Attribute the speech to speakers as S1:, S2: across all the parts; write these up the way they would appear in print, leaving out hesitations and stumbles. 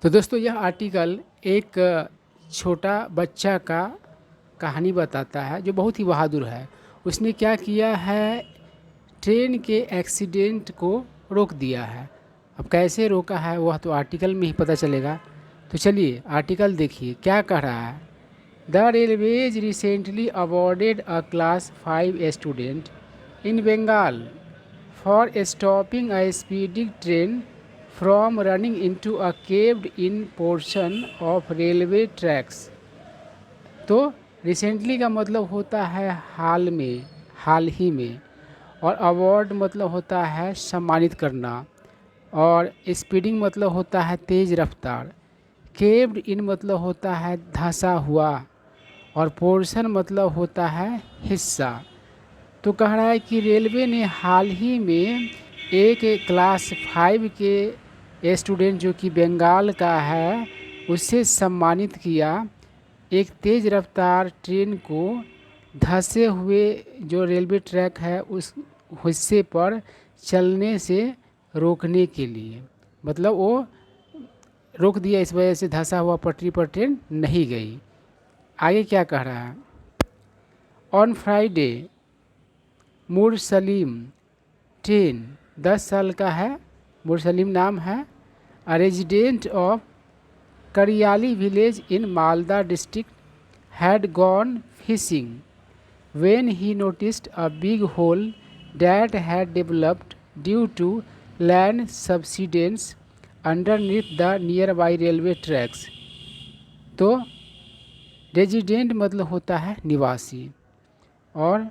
S1: तो दोस्तों यह आर्टिकल एक छोटा बच्चा का कहानी बताता है जो बहुत ही बहादुर है। उसने क्या किया है, ट्रेन के एक्सीडेंट को रोक दिया है। अब कैसे रोका है वह तो आर्टिकल में ही पता चलेगा। तो चलिए आर्टिकल देखिए क्या कह रहा है। The railways recently awarded a class 5 student in Bengal for stopping a speeding train from running into a caved-in portion of railway tracks। तो रिसेंटली का मतलब होता है हाल में, हाल ही में, और अवार्ड मतलब होता है सम्मानित करना, और स्पीडिंग मतलब होता है तेज़ रफ्तार, केव्ड इन मतलब होता है धंसा हुआ, और पोर्शन मतलब होता है हिस्सा। तो कह रहा है कि रेलवे ने हाल ही में एक क्लास 5 के स्टूडेंट जो कि बंगाल का है उसे सम्मानित किया एक तेज़ रफ्तार ट्रेन को धंसे हुए जो रेलवे ट्रैक है उस हिस्से पर चलने से रोकने के लिए। मतलब वो रोक दिया, इस वजह से धंसा हुआ पटरी पर ट्रेन नहीं गई। आगे क्या कह रहा है, ऑन फ्राइडे मुरसलीम ट्रेन 10 साल का है, मुरसलीम नाम है, a resident of Kariyali village in Malda district had gone fishing when he noticed a big hole that had developed due to land subsidence underneath the nearby railway tracks। तो रेजिडेंट मतलब होता है निवासी, और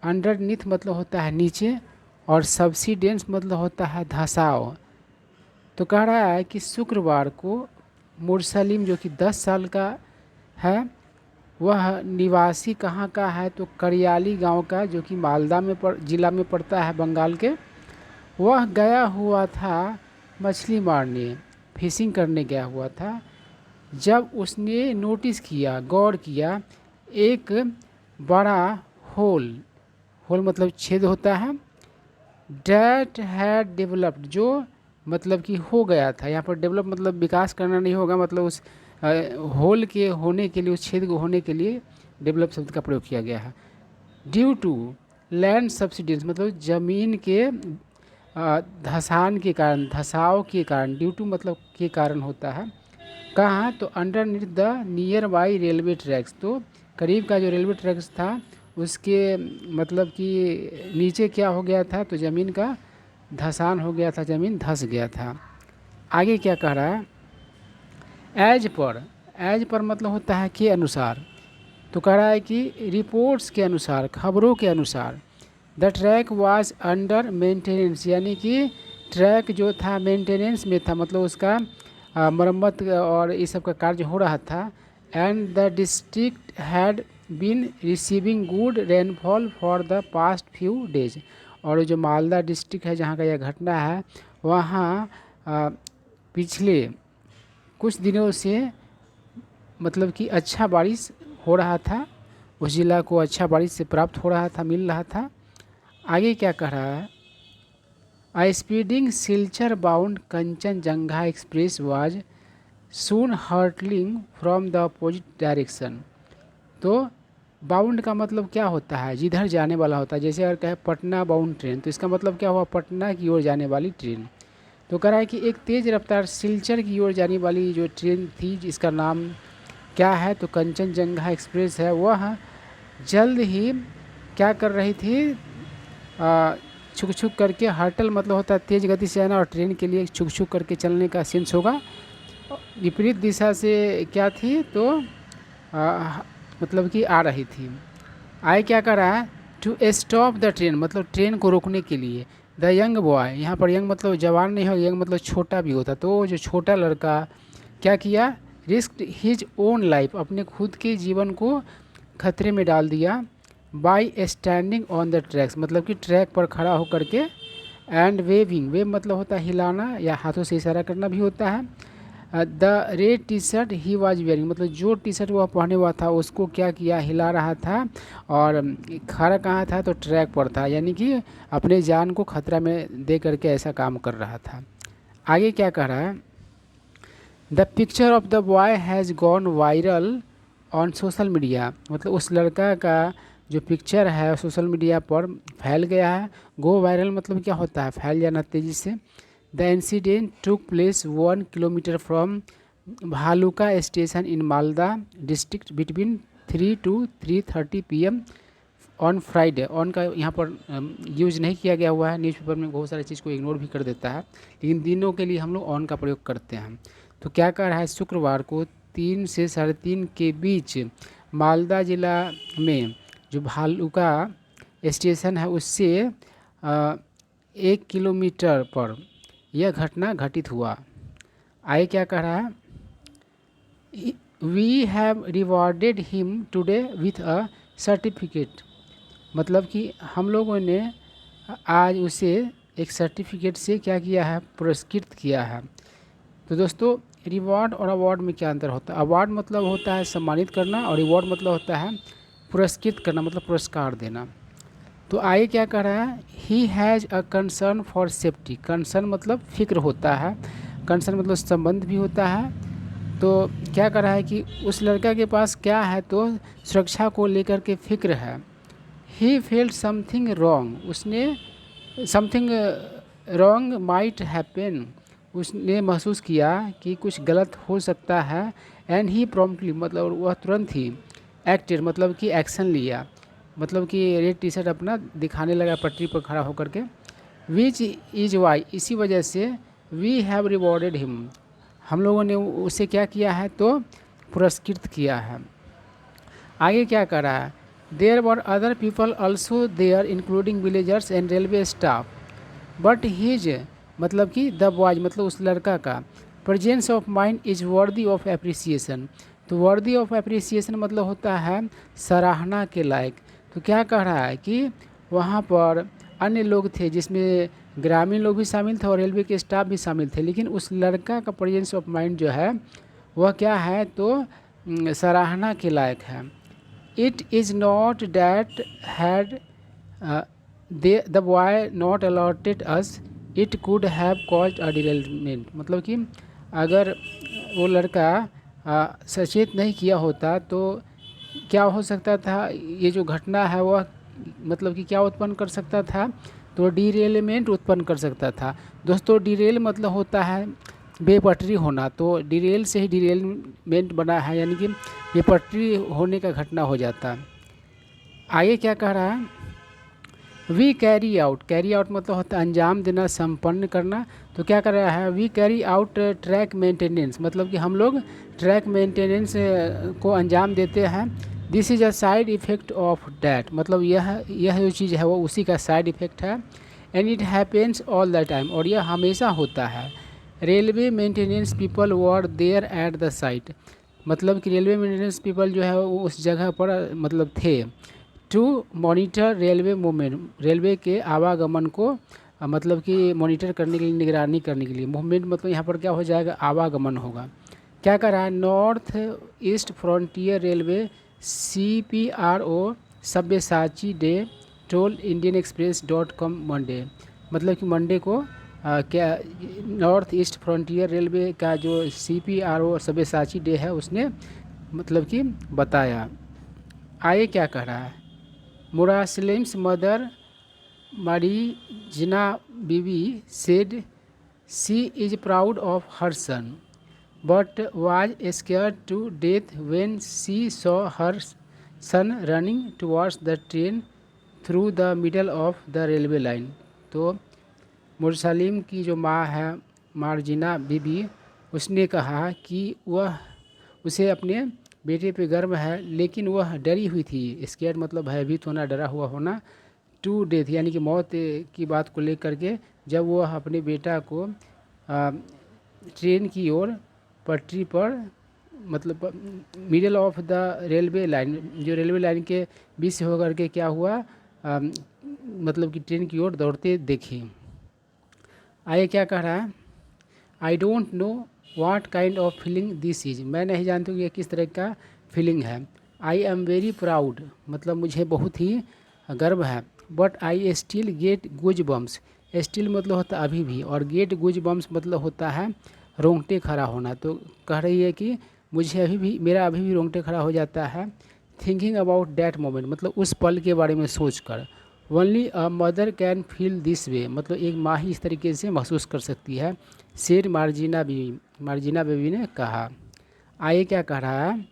S1: अंडरनीथ मतलब होता है नीचे, और सब्सिडेंस मतलब होता है धंसाव। तो कह रहा है कि शुक्रवार को मुरसलीम जो कि 10 साल का है, वह निवासी कहाँ का है तो करियाली गांव का, जो कि मालदा में जिला में पड़ता है बंगाल के। वह गया हुआ था मछली मारने, फिशिंग करने गया हुआ था, जब उसने नोटिस किया, गौर किया, एक बड़ा होल, होल मतलब छेद होता है, डैट हैड डेवलप्ड जो मतलब कि हो गया था। यहाँ पर डेवलप मतलब विकास करना नहीं होगा, मतलब उस होल के होने के लिए, उस छेद को होने के लिए डेवलप शब्द का प्रयोग किया गया है। ड्यू टू लैंड सब्सिडीज मतलब ज़मीन के धसान के कारण, धसाव के कारण, ड्यू टू मतलब के कारण होता है। कहाँ तो underneath the near by railway tracks, तो करीब का जो रेलवे ट्रैक्स था उसके मतलब कि नीचे क्या हो गया था तो ज़मीन का धसान हो गया था, ज़मीन धंस गया था। आगे क्या कह रहा है, एज पर, एज पर मतलब होता है के अनुसार। तो कह रहा है कि रिपोर्ट्स के अनुसार, खबरों के अनुसार, the track was under maintenance, यानी कि ट्रैक जो था मेंटेनेंस में था, मतलब उसका मरम्मत और इस सब का कार्य हो रहा था। And the district had been receiving good rainfall for the past few days. और जो मालदा डिस्ट्रिक्ट है जहाँ का यह घटना है, वहाँ पिछले कुछ दिनों से मतलब कि अच्छा बारिश हो रहा था, उस जिला को अच्छा बारिश से प्राप्त हो रहा था, मिल रहा था। आगे क्या कह रहा है, A speeding Silchar-bound Kanchenjunga Express was soon hurtling from the opposite direction। तो बाउंड का मतलब क्या होता है, जिधर जाने वाला होता है। जैसे अगर कहे पटना बाउंड ट्रेन, तो इसका मतलब क्या हुआ, पटना की ओर जाने वाली ट्रेन। तो कह रहा है कि एक तेज़ रफ्तार सिलचर की ओर जाने वाली जो ट्रेन थी, जिसका नाम क्या है तो कंचनजंगा एक्सप्रेस है, वह जल्द ही क्या कर रही थी, छुक छुक करके, हर्टल मतलब होता है तेज़ गति से आना, और ट्रेन के लिए छुक छुक करके चलने का सेंस होगा। विपरीत दिशा से क्या थी तो मतलब कि आ रही थी। आए क्या कर रहा है, टू स्टॉप द ट्रेन मतलब ट्रेन को रोकने के लिए। द यंग बॉय, यहाँ पर यंग मतलब जवान नहीं हो, यंग मतलब छोटा भी होता। तो जो छोटा लड़का क्या किया, रिस्क हिज ओन लाइफ, अपने खुद के जीवन को खतरे में डाल दिया। By standing on the tracks मतलब कि ट्रैक पर खड़ा होकर के, एंड वेविंग, वेव मतलब होता है हिलाना या हाथों से इशारा करना भी होता है। The red T shirt he was wearing मतलब जो टी शर्ट वह पहने हुआ था उसको क्या किया, हिला रहा था, और खड़ा कहाँ था तो ट्रैक पर था, यानी कि अपने जान को खतरा में दे करके ऐसा काम कर रहा था। आगे क्या कह रहा है, the picture of the boy has gone viral on social media, मतलब उस लड़का का जो पिक्चर है सोशल मीडिया पर फैल गया है। गो वायरल मतलब क्या होता है, फैल जाना तेज़ी से। The incident took place 1 kilometre from Bhaluka station in Malda district between 3 to 3:30 PM on Friday. On का यहाँ पर यूज़ नहीं किया गया हुआ है, न्यूज़पेपर में बहुत सारी चीज़ को इग्नोर भी कर देता है, लेकिन दिनों के लिए हम लोग ऑन का प्रयोग करते हैं। तो क्या कह रहा है, शुक्रवार को 3 से 3:30 के बीच मालदा ज़िला में जो भालुका स्टेशन है उससे 1 किलोमीटर पर यह घटना घटित हुआ। आगे क्या कह रहा है, we have rewarded him today with a certificate, मतलब कि हम लोगों ने आज उसे एक सर्टिफिकेट से क्या किया है, पुरस्कृत किया है। तो दोस्तों रिवॉर्ड और अवार्ड में क्या अंतर होता है, अवार्ड मतलब होता है सम्मानित करना और रिवॉर्ड मतलब होता है पुरस्कृत करना, मतलब पुरस्कार देना। तो आगे क्या कह रहा है, he has a concern for safety, concern मतलब फिक्र होता है, कंसर्न मतलब संबंध भी होता है। तो क्या कर रहा है कि उस लड़का के पास क्या है, तो सुरक्षा को लेकर के फिक्र है। ही फेल्ट समथिंग रॉन्ग, उसने समथिंग रॉन्ग माइट हैपन, उसने महसूस किया कि कुछ गलत हो सकता है। एंड ही प्रॉम्प्टली मतलब वह तुरंत ही, एक्टेड मतलब कि एक्शन लिया, मतलब कि रेड टी शर्ट अपना दिखाने लगा पटरी पर खड़ा होकर के। विच इज वाई, इसी वजह से वी हैव रिवॉर्डेड हिम, हम लोगों ने उसे क्या किया है, तो पुरस्कृत किया है। आगे क्या कर रहा है, there were other people also there including villagers and railway staff, but he's मतलब कि द बॉयज मतलब उस लड़का का presence of mind is worthy of appreciation. तो वर्दी ऑफ एप्रिसिएशन मतलब होता है सराहना के लायक। तो क्या कह रहा है कि वहाँ पर अन्य लोग थे जिसमें ग्रामीण लोग भी शामिल थे और रेलवे के स्टाफ भी शामिल थे, लेकिन उस लड़का का प्रेजेंस ऑफ माइंड जो है वह क्या है, तो सराहना के लायक है। It is not that had the boy not allotted us it could have caused a derailment, मतलब कि अगर वो लड़का सचेत नहीं किया होता तो क्या हो सकता था, ये जो घटना है वह मतलब कि क्या उत्पन्न कर सकता था, तो डिरेलमेंट उत्पन्न कर सकता था। दोस्तों डिरेल मतलब होता है बेपटरी होना, तो डिरेल से ही डिरेलमेंट बना है, यानी कि बेपटरी होने का घटना हो जाता। आगे क्या कह रहा है, we carry out, carry out मतलब होता है अंजाम देना, संपन्न करना। तो क्या कर रहा है, we carry out track maintenance, मतलब कि हम लोग ट्रैक मेंटेनेंस को अंजाम देते हैं। This is a side effect of that, मतलब यह जो चीज़ है वो उसी का साइड इफ़ेक्ट है। And it happens all the time, और यह हमेशा होता है। Railway maintenance people were there at the site, मतलब कि रेलवे मेंटेनेंस पीपल जो है वो उस जगह पर मतलब थे। To monitor railway movement, railway के आवागमन को मतलब कि मॉनिटर करने के लिए, निगरानी करने के लिए। मूवमेंट मतलब यहाँ पर क्या हो जाएगा, आवागमन होगा। क्या कर रहा है, north east frontier railway CPRO Sabyasachi day told indianexpress.com Monday, मतलब कि मंडे को क्या नॉर्थ ईस्ट फ्रंटियर रेलवे का जो CPRO सब्यसाची डे है उसने मतलब कि बताया। आगे क्या कह रहा है, मुरासलिम्स मदर मारीजना बीबी said she is proud of her son but was scared to death when she saw her son running towards the train through the middle of the railway line। तो मुरसलीम की जो माँ है मार्जिना बीबी, उसने कहा कि वह उसे अपने बेटे पे गर्व है, लेकिन वह डरी हुई थी, स्केयर मतलब भयभीत होना, डरा हुआ होना, टू डेथ यानी कि मौत की बात को लेकर के, जब वह अपने बेटा को ट्रेन की ओर पटरी पर मतलब middle of the railway line, जो रेलवे लाइन के बीच से होकर के क्या हुआ, मतलब कि ट्रेन की ओर दौड़ते देखे। आगे क्या कह रहा है, I don't know what kind of feeling this is, मैं नहीं जानती हूँ ये किस तरह का फीलिंग है। आई एम वेरी प्राउड, मतलब मुझे बहुत ही गर्व है। बट आई स्टिल गेट गुज बम्स, स्टिल मतलब होता है अभी भी, और गेट गुज बम्स मतलब होता है रोंगटे खड़ा होना। तो कह रही है कि मुझे मेरा अभी भी रोंगटे खड़ा हो जाता है थिंकिंग अबाउट डैट मोमेंट, मतलब उस पल के बारे में सोच कर। Only a mother can feel this way, मतलब एक माँ ही इस तरीके से महसूस कर सकती है। शेर मार्जिना बेबी ने कहा। आगे क्या कह रहा है,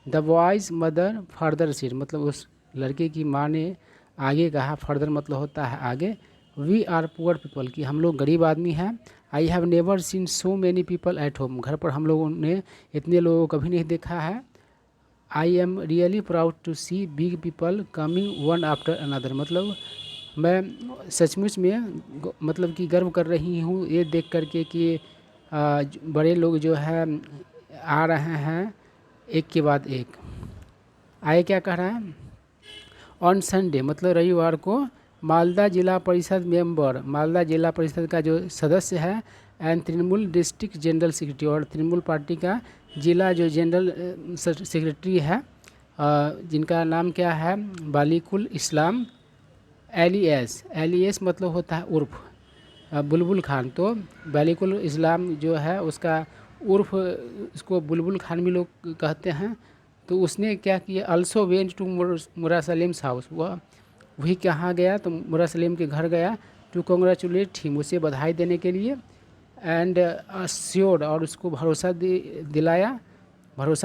S1: द बॉयज़ मदर फर्दर शेर, मतलब उस लड़के की माँ ने आगे कहा, फर्दर मतलब होता है आगे, वी आर पुअर पीपल, कि हम लोग गरीब आदमी हैं। I have never seen so many people at home, घर पर हम लोगों ने इतने लोगों को कभी नहीं देखा है। I am really proud to see big people coming one after another, मतलब मैं सचमुच में मतलब कि गर्व कर रही हूँ ये देख करके कि बड़े लोग जो है आ रहे हैं एक के बाद एक। आए क्या कह रहा है, ऑन संडे मतलब रविवार को मालदा जिला परिषद मेंबर, मालदा जिला परिषद का जो सदस्य है, and Trinamool district general secretary, और तृणमूल पार्टी का जिला जो जनरल सेक्रेटरी है जिनका नाम क्या है, बालिकुल इस्लाम एलियस मतलब होता है उर्फ बुलबुल खान। तो बालिकुल इस्लाम जो है उसका उर्फ उसको बुलबुल खान भी लोग कहते हैं। तो उसने क्या किया, अल्सो वेंट टू मुरा सलीम्स हाउस, वही कहाँ गया, तो मुरा सलीम के घर गया, टू कॉन्ग्रेचुलेट हिम, उसे बधाई देने के लिए, एंड अश्योर्ड और उसको भरोसा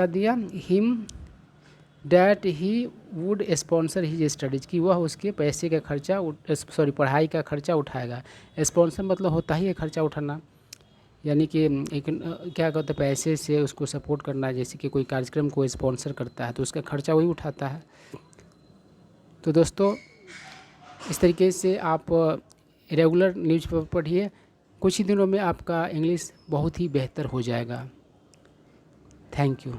S1: दिया him that he would sponsor his studies, कि वह उसके पैसे का खर्चा पढ़ाई का खर्चा उठाएगा। स्पॉन्सर मतलब होता ही है खर्चा उठाना, यानी कि एक क्या कहते हैं पैसे से उसको सपोर्ट करना, जैसे कि कोई कार्यक्रम को स्पॉन्सर करता है तो उसका खर्चा वही उठाता है। तो दोस्तों इस तरीके से आप रेगुलर न्यूज़पेपर पढ़िए, कुछ ही दिनों में आपका इंग्लिश बहुत ही बेहतर हो जाएगा। Thank you.